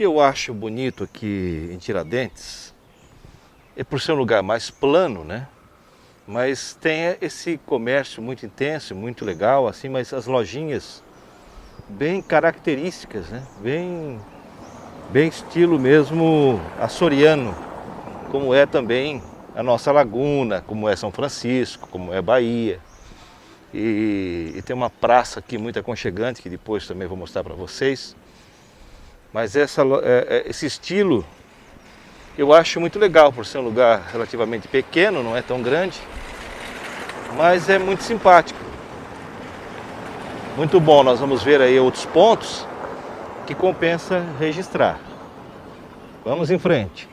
que eu acho bonito aqui em Tiradentes é por ser um lugar mais plano, né? Mas tem esse comércio muito intenso, muito legal, assim, mas as lojinhas bem características, né? Bem estilo mesmo açoriano, como é também a nossa Laguna, como é São Francisco, como é Bahia. E tem uma praça aqui muito aconchegante, que depois também vou mostrar para vocês. Mas esse estilo eu acho muito legal, por ser um lugar relativamente pequeno, não é tão grande, mas é muito simpático. Muito bom, nós vamos ver aí outros pontos que compensa registrar. Vamos em frente.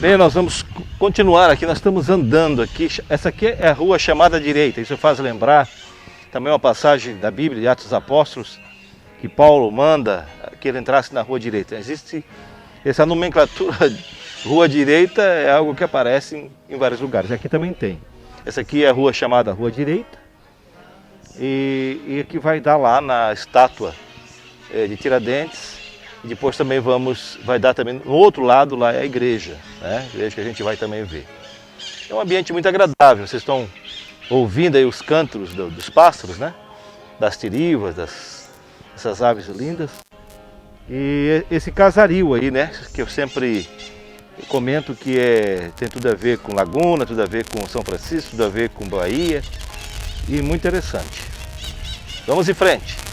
Bem, nós vamos continuar aqui, nós estamos andando aqui. Essa aqui é a rua chamada direita, isso faz lembrar também uma passagem da Bíblia, de Atos dos Apóstolos, que Paulo manda que ele entrasse na rua direita. Existe essa nomenclatura, rua direita é algo que aparece em vários lugares, aqui também tem. Essa aqui é a rua chamada Rua Direita e que vai dar lá na estátua de Tiradentes. E depois também vai dar também, no outro lado lá é a igreja, né? A igreja que a gente vai também ver. É um ambiente muito agradável, vocês estão ouvindo aí os cântaros dos pássaros, né? Das tirivas, dessas aves lindas. E esse casario aí, né? Que eu sempre comento que tem tudo a ver com Laguna, tudo a ver com São Francisco, tudo a ver com Bahia. E muito interessante. Vamos em frente.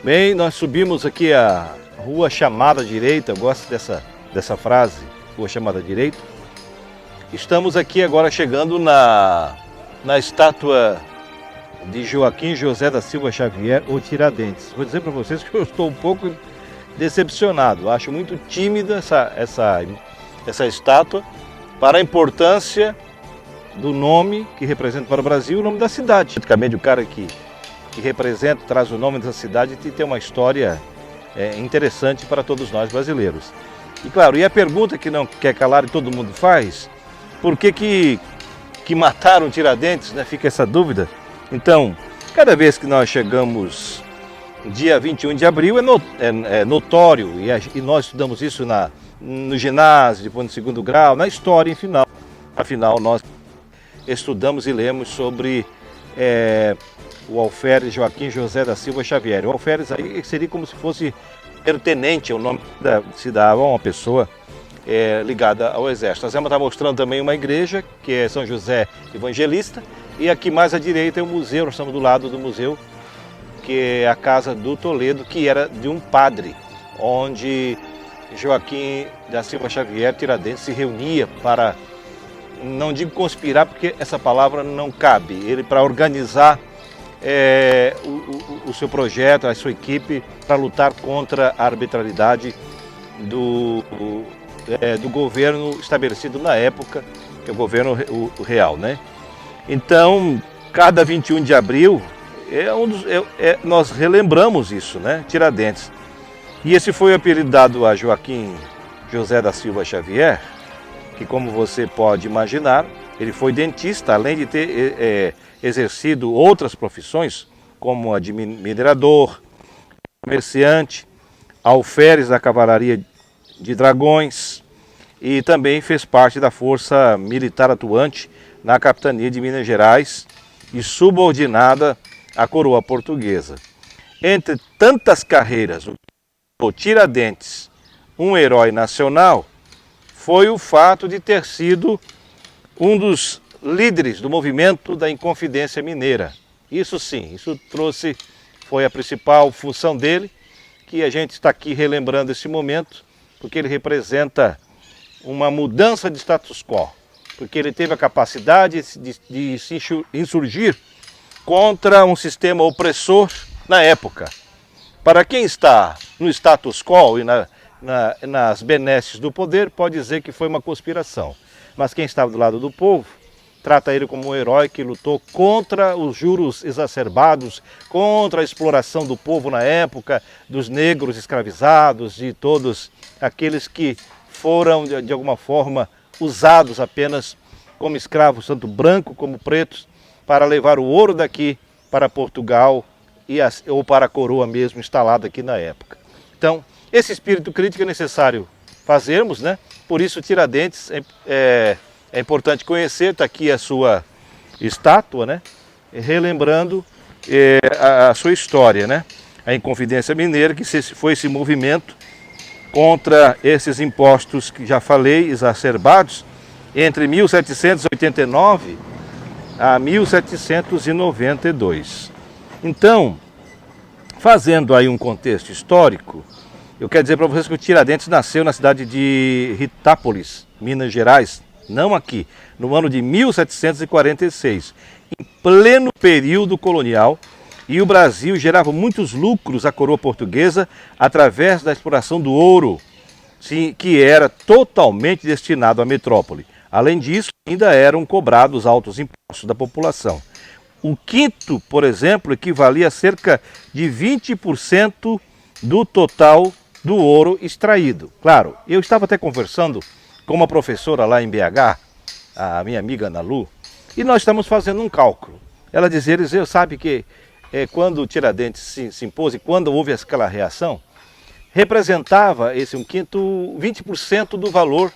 Bem, nós subimos aqui a rua chamada direita, eu gosto dessa frase, rua chamada direita. Estamos aqui agora chegando na estátua de Joaquim José da Silva Xavier, ou Tiradentes. Vou dizer para vocês que eu estou um pouco decepcionado, acho muito tímida essa estátua para a importância do nome que representa para o Brasil, o nome da cidade. Praticamente o cara que representa, traz o nome dessa cidade e tem uma história interessante para todos nós brasileiros. E claro, e a pergunta que não quer calar e todo mundo faz, por que mataram Tiradentes, né? Fica essa dúvida. Então, cada vez que nós chegamos dia 21 de abril é notório, e nós estudamos isso no ginásio, depois no segundo grau, na história, afinal nós estudamos e lemos sobre o alferes Joaquim José da Silva Xavier. O alferes aí seria como se fosse tenente, o nome se dava a uma pessoa ligada ao exército. A Zema está mostrando também uma igreja, que é São José Evangelista, e aqui mais à direita é o museu, nós estamos do lado do museu, que é a casa do Toledo, que era de um padre, onde Joaquim da Silva Xavier Tiradentes se reunia para, não digo conspirar, porque essa palavra não cabe, ele para organizar o seu projeto, a sua equipe, para lutar contra a arbitrariedade do governo estabelecido na época, que é o governo real, né? Então, cada 21 de abril, nós relembramos isso, né? Tiradentes. E esse foi o apelido dado a Joaquim José da Silva Xavier, que, como você pode imaginar, ele foi dentista, além de ter exercido outras profissões, como a de minerador, comerciante, alferes da Cavalaria de Dragões, e também fez parte da Força Militar atuante na Capitania de Minas Gerais e subordinada à coroa portuguesa. Entre tantas carreiras, o Tiradentes, um herói nacional, foi o fato de ter sido um dos líderes do movimento da Inconfidência Mineira. Isso sim, isso foi a principal função dele, que a gente está aqui relembrando esse momento, porque ele representa uma mudança de status quo, porque ele teve a capacidade de se insurgir contra um sistema opressor na época. Para quem está no status quo e nas benesses do poder, pode dizer que foi uma conspiração. Mas quem estava do lado do povo, trata ele como um herói que lutou contra os juros exacerbados, contra a exploração do povo na época, dos negros escravizados, de todos aqueles que foram, de alguma forma, usados apenas como escravos, tanto brancos como pretos, para levar o ouro daqui para Portugal ou para a coroa mesmo instalada aqui na época. Então, esse espírito crítico é necessário fazermos, né? Por isso, Tiradentes é importante conhecer, está aqui a sua estátua, né? Relembrando a sua história, né? A Inconfidência Mineira, que foi esse movimento contra esses impostos que já falei, exacerbados, entre 1789 a 1792. Então, fazendo aí um contexto histórico, eu quero dizer para vocês que o Tiradentes nasceu na cidade de Ritápolis, Minas Gerais, não aqui, no ano de 1746, em pleno período colonial, e o Brasil gerava muitos lucros à coroa portuguesa através da exploração do ouro, que era totalmente destinado à metrópole. Além disso, ainda eram cobrados altos impostos da população. O quinto, por exemplo, equivalia a cerca de 20% do total do ouro extraído. Claro, eu estava até conversando com uma professora lá em BH, a minha amiga Ana Lu, e nós estamos fazendo um cálculo. Ela dizia, Eliseu, sabe que quando o Tiradentes se impôs e quando houve aquela reação, representava esse um quinto 20% do valor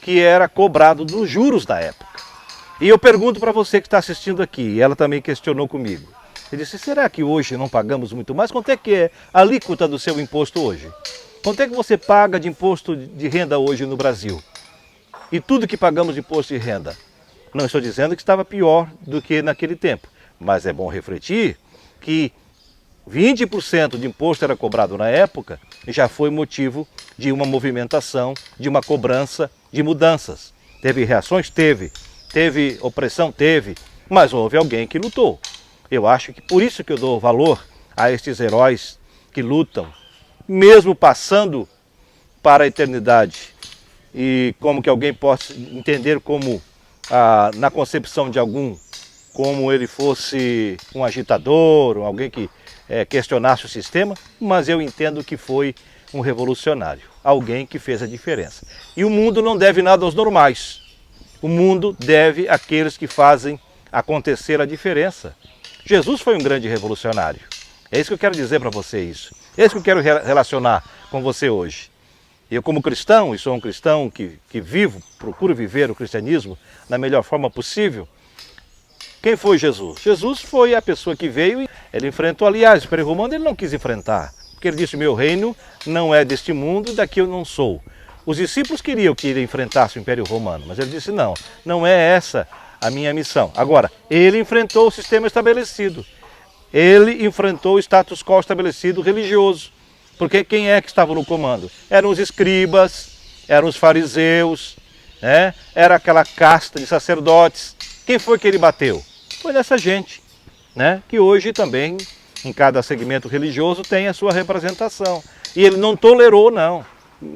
que era cobrado dos juros da época. E eu pergunto para você que está assistindo aqui, e ela também questionou comigo. Ele disse, será que hoje não pagamos muito mais? Quanto é que é a alíquota do seu imposto hoje? Quanto é que você paga de imposto de renda hoje no Brasil? E tudo que pagamos de imposto de renda? Não estou dizendo que estava pior do que naquele tempo, mas é bom refletir que 20% de imposto era cobrado na época e já foi motivo de uma movimentação, de uma cobrança, de mudanças. Teve reações? Teve. Teve opressão? Teve. Mas houve alguém que lutou. Eu acho que por isso que eu dou valor a estes heróis que lutam, mesmo passando para a eternidade. E como que alguém possa entender como, na concepção de algum, como ele fosse um agitador, ou alguém que questionasse o sistema, mas eu entendo que foi um revolucionário, alguém que fez a diferença. E o mundo não deve nada aos normais. O mundo deve àqueles que fazem acontecer a diferença. Jesus foi um grande revolucionário. É isso que eu quero dizer para você isso. É isso que eu quero relacionar com você hoje. Eu como cristão, e sou um cristão que procuro viver o cristianismo da melhor forma possível. Quem foi Jesus? Jesus foi a pessoa que veio e ele enfrentou, aliás, o Império Romano ele não quis enfrentar. Porque ele disse, meu reino não é deste mundo, daqui eu não sou. Os discípulos queriam que ele enfrentasse o Império Romano, mas ele disse, não, não é essa a minha missão. Agora, ele enfrentou o sistema estabelecido. Ele enfrentou o status quo estabelecido religioso. Porque quem é que estava no comando? Eram os escribas, eram os fariseus, né? Era aquela casta de sacerdotes. Quem foi que ele bateu? Foi nessa gente, né? Que hoje também, em cada segmento religioso, tem a sua representação. E ele não tolerou, não.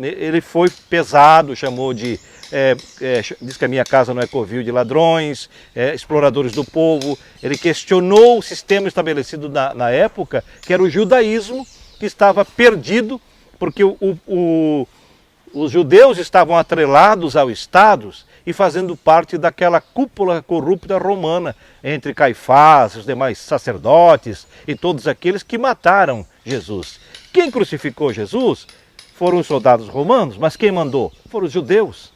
Ele foi pesado, chamou de... diz que a minha casa não é covil de ladrões, exploradores do povo. Ele questionou o sistema estabelecido na época, que era o judaísmo, que estava perdido, porque o Os judeus estavam atrelados ao Estado e fazendo parte daquela cúpula corrupta romana, entre Caifás, os demais sacerdotes e todos aqueles que mataram Jesus. Quem crucificou Jesus foram os soldados romanos, mas quem mandou? Foram os judeus.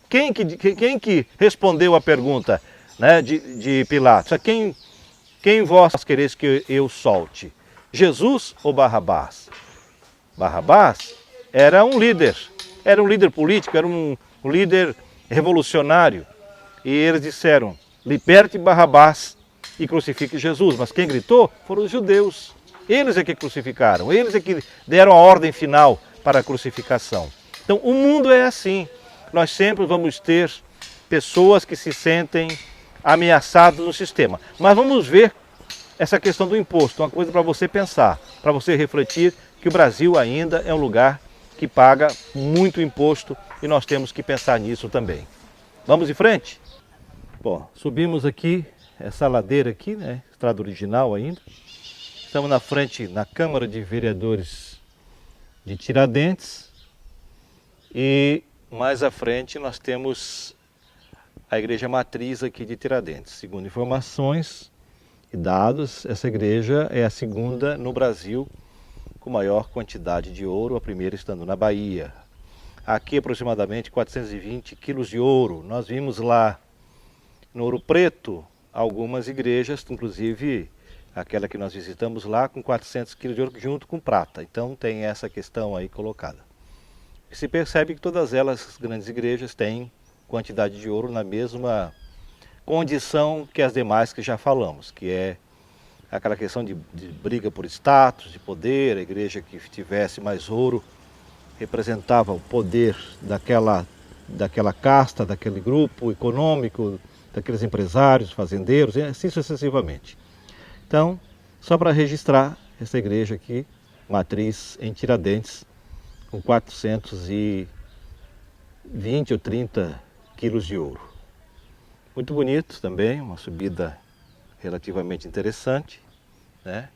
Quem que respondeu a pergunta, né, de Pilatos? Quem vós quereis que eu solte? Jesus ou Barrabás? Barrabás era um líder político, era um líder revolucionário. E eles disseram, liberte Barrabás e crucifique Jesus. Mas quem gritou foram os judeus. Eles é que crucificaram, eles é que deram a ordem final para a crucificação. Então o mundo é assim. Nós sempre vamos ter pessoas que se sentem ameaçadas no sistema. Mas vamos ver essa questão do imposto, uma coisa para você pensar, para você refletir que o Brasil ainda é um lugar que paga muito imposto e nós temos que pensar nisso também. Vamos em frente? Bom, subimos aqui, essa ladeira aqui, né? Estrada original ainda. Estamos na frente, na Câmara de Vereadores de Tiradentes. E mais à frente nós temos a Igreja Matriz aqui de Tiradentes. Segundo informações e dados, essa igreja é a segunda no Brasil com maior quantidade de ouro, a primeira estando na Bahia. Aqui aproximadamente 420 quilos de ouro. Nós vimos lá no Ouro Preto algumas igrejas, inclusive aquela que nós visitamos lá, com 400 quilos de ouro junto com prata. Então tem essa questão aí colocada. E se percebe que todas elas, as grandes igrejas, têm quantidade de ouro na mesma condição que as demais que já falamos, que é aquela questão de briga por status, de poder. A igreja que tivesse mais ouro representava o poder daquela casta, daquele grupo econômico, daqueles empresários, fazendeiros, e assim sucessivamente. Então, só para registrar, essa igreja aqui, matriz em Tiradentes, com 420 ou 30 quilos de ouro. Muito bonito também, uma subida relativamente interessante, né?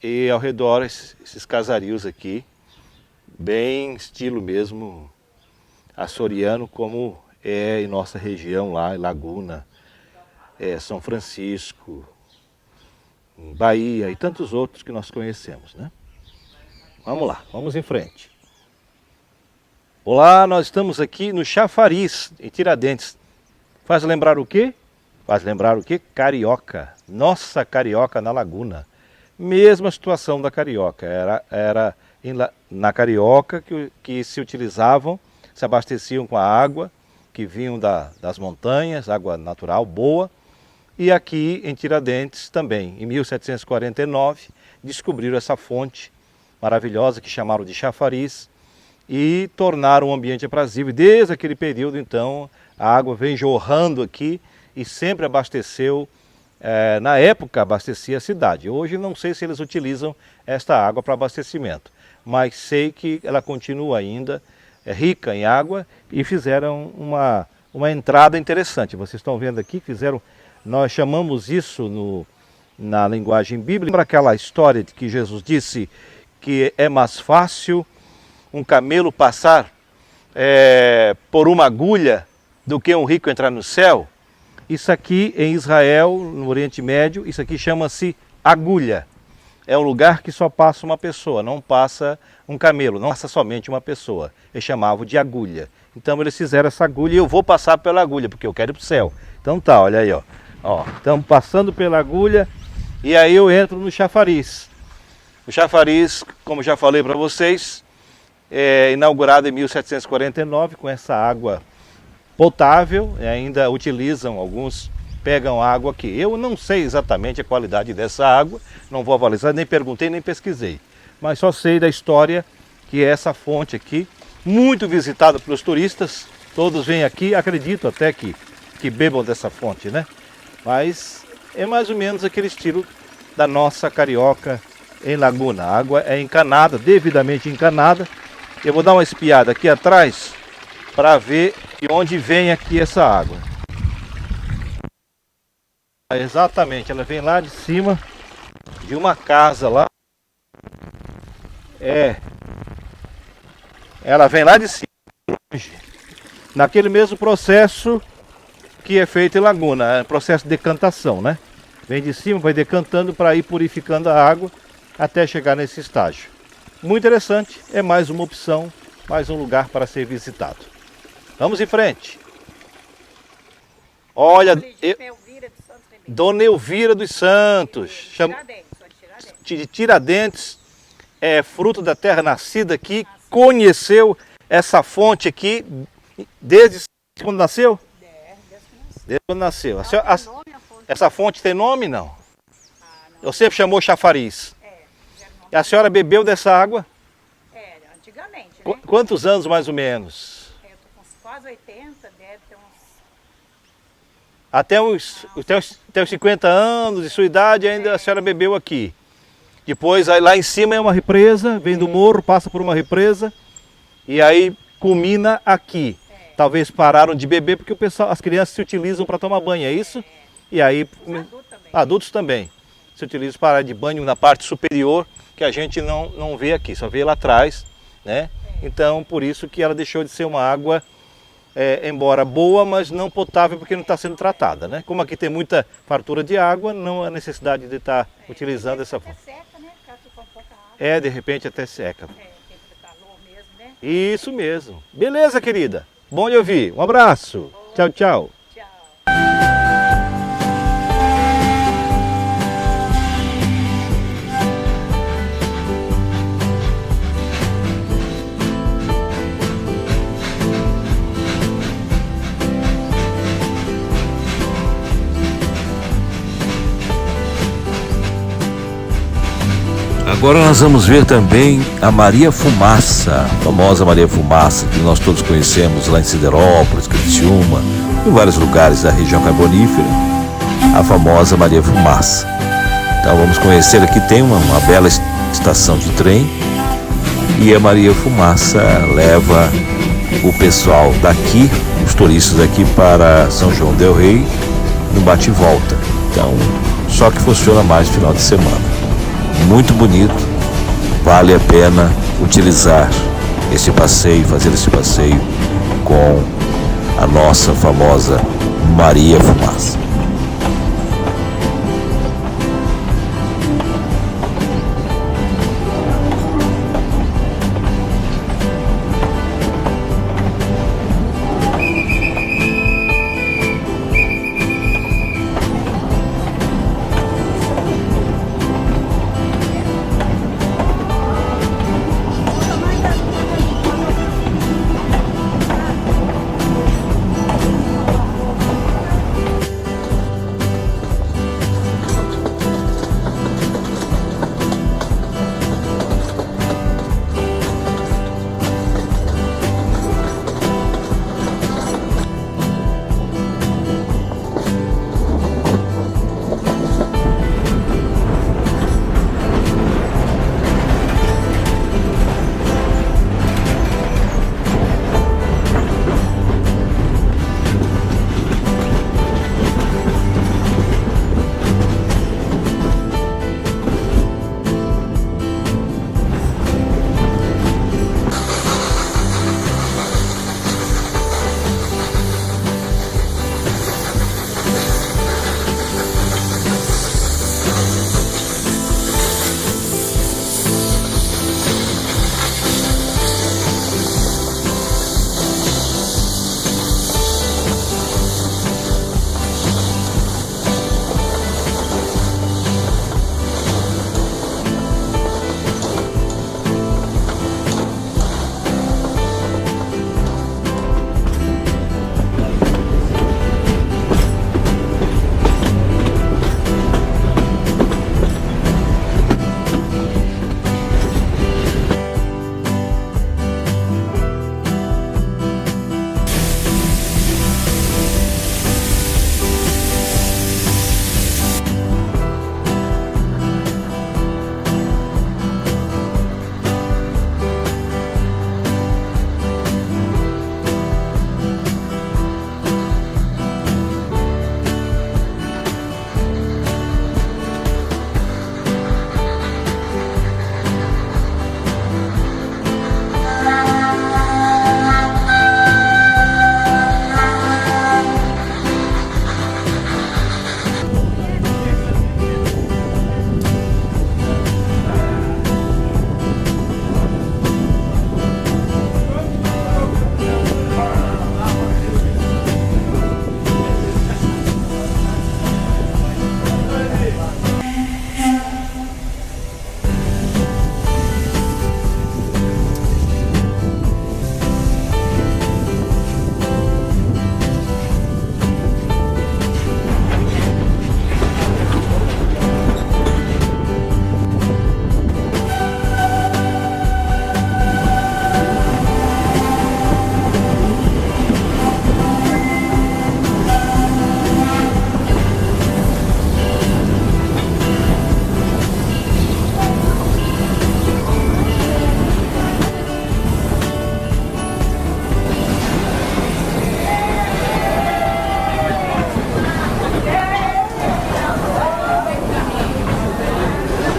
E ao redor esses casarios aqui, bem estilo mesmo açoriano, como é em nossa região lá, em Laguna, São Francisco, Bahia e tantos outros que nós conhecemos, né? Vamos lá, vamos em frente. Olá, nós estamos aqui no Chafariz, em Tiradentes. Faz lembrar o quê? Faz lembrar o quê? Carioca. Nossa Carioca na Laguna. Mesma situação da Carioca. Era na Carioca que se utilizavam, se abasteciam com a água que vinham das montanhas, água natural boa. E aqui em Tiradentes também, em 1749, descobriram essa fonte maravilhosa que chamaram de chafariz e tornaram o ambiente aprazível. E desde aquele período, então, a água vem jorrando aqui e sempre abasteceu, na época abastecia a cidade. Hoje não sei se eles utilizam esta água para abastecimento, mas sei que ela continua ainda rica em água e fizeram uma entrada interessante. Vocês estão vendo aqui, nós chamamos isso na linguagem bíblica. Lembra aquela história de que Jesus disse que é mais fácil um camelo passar por uma agulha do que um rico entrar no céu? Isso aqui em Israel, no Oriente Médio, isso aqui chama-se agulha. É um lugar que só passa uma pessoa, não passa um camelo, não passa somente uma pessoa. Eles chamavam de agulha. Então eles fizeram essa agulha e eu vou passar pela agulha, porque eu quero ir para o céu. Então tá, olha aí, ó. Estamos passando pela agulha e aí eu entro no chafariz. O chafariz, como já falei para vocês, é inaugurado em 1749 com essa água potável, ainda utilizam, alguns pegam água aqui. Eu não sei exatamente a qualidade dessa água, não vou avalizar, nem perguntei, nem pesquisei. Mas só sei da história que é essa fonte aqui, muito visitada pelos turistas, todos vêm aqui, acredito até que bebam dessa fonte, né? Mas é mais ou menos aquele estilo da nossa Carioca em Laguna. A água é encanada, devidamente encanada. Eu vou dar uma espiada aqui atrás para ver de onde vem aqui essa água. Exatamente, ela vem lá de cima de uma casa lá. Ela vem lá de cima, naquele mesmo processo que é feito em laguna, é processo de decantação, né? Vem de cima, vai decantando para ir purificando a água até chegar nesse estágio. Muito interessante, é mais uma opção, mais um lugar para ser visitado. Vamos em frente. Olha, Dona Elvira dos Santos, de Tiradentes, é fruto da terra nascida aqui, conheceu essa fonte aqui desde quando nasceu? Desde quando nasceu. Essa fonte tem nome, não? Eu sempre chamou chafariz. E a senhora bebeu dessa água? Antigamente, né? Quantos anos mais ou menos? Eu tô com quase 80, deve ter uns... Até uns 50 anos de sua idade ainda a senhora bebeu aqui. Depois aí lá em cima é uma represa, vem do morro, passa por uma represa e aí culmina aqui. Talvez pararam de beber porque o pessoal, as crianças se utilizam para tomar banho, é isso? E aí adultos também se utilizam para de banho na parte superior, que a gente não vê aqui, só vê lá atrás, né? Então por isso que ela deixou de ser uma água, embora boa, mas não potável porque não está sendo tratada, né? Como aqui tem muita fartura de água, não há necessidade de estar utilizando essa fonte. Seca, né? Com pouca água. De repente até seca. Tem calor mesmo, né? Isso mesmo. Beleza, querida? Bom de ouvir. Um abraço. Tchau, tchau. Tchau. Agora nós vamos ver também a Maria Fumaça, a famosa Maria Fumaça, que nós todos conhecemos lá em Siderópolis, Criciúma, em vários lugares da região carbonífera, a famosa Maria Fumaça. Então vamos conhecer, aqui tem uma bela estação de trem e a Maria Fumaça leva o pessoal daqui, os turistas daqui para São João del Rei, no bate e volta. Então, só que funciona mais no final de semana. Muito bonito, vale a pena utilizar esse passeio, fazer esse passeio com a nossa famosa Maria Fumaça.